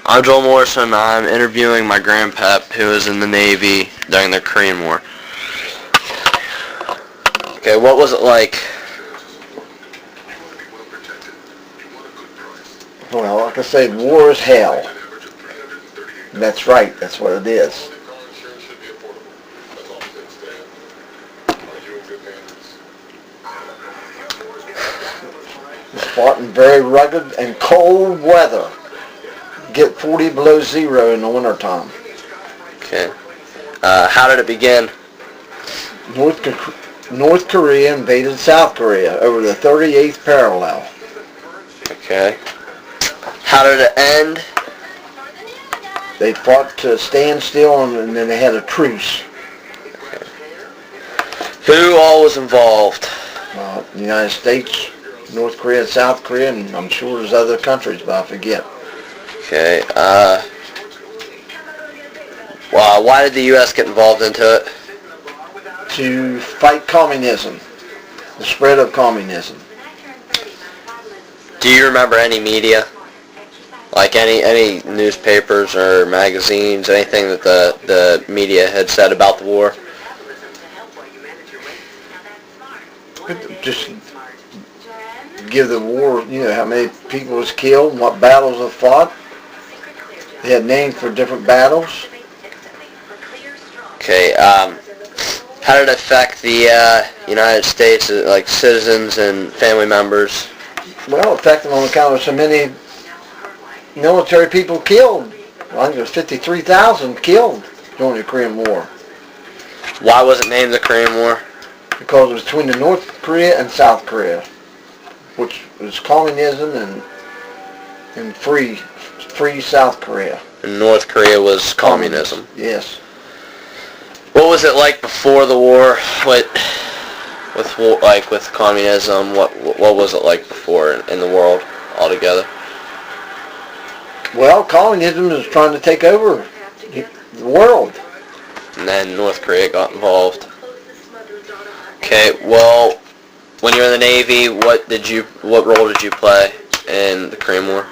I'm Joel Morrison. I'm interviewing my grandpap who was in the Navy during the Korean War. Okay, what was it like? Well, like I say, war is hell. And that's right. That's what it is. It's fought in very rugged and cold weather. Get 40 below zero in the wintertime. Okay. How did it begin? North Korea invaded South Korea over the 38th parallel. Okay. How did it end? They fought to stand still and then they had a truce. Okay. Who all was involved? The United States, North Korea, South Korea, and I'm sure there's other countries, but I forget. Okay. Well, why did the U.S. get involved into it? To fight communism, the spread of communism. Do you remember any media? Like any newspapers or magazines, anything that the media had said about the war? Just give the war, how many people was killed and what battles were fought. They had names for different battles. Okay, how did it affect the United States, like citizens and family members? Well, it affected them on account of so many military people killed. I think there was 53,000 killed during the Korean War. Why was it named the Korean War? Because it was between the North Korea and South Korea, which was communism and free South Korea. And North Korea was communism. Yes. What was it like before the war? With communism? What was it like before in the world altogether? Well, communism is trying to take over the world. And then North Korea got involved. Okay, well, when you were in the Navy, what role did you play in the Korean War?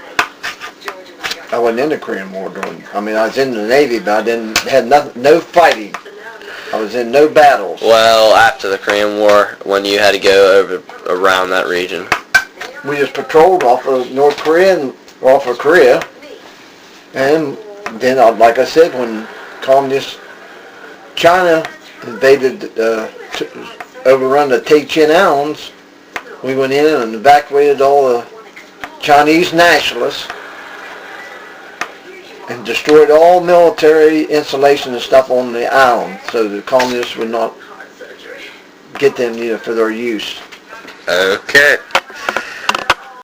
I wasn't in the Korean War I was in the Navy, but I had no fighting. I was in no battles. Well, after the Korean War, when you had to go around that region. We just patrolled off of North Korea and off of Korea. And then, like I said, when communist China invaded, overrun the Taichin Islands, we went in and evacuated all the Chinese nationalists and destroyed all military installation and stuff on the island so the communists would not get them for their use. Okay.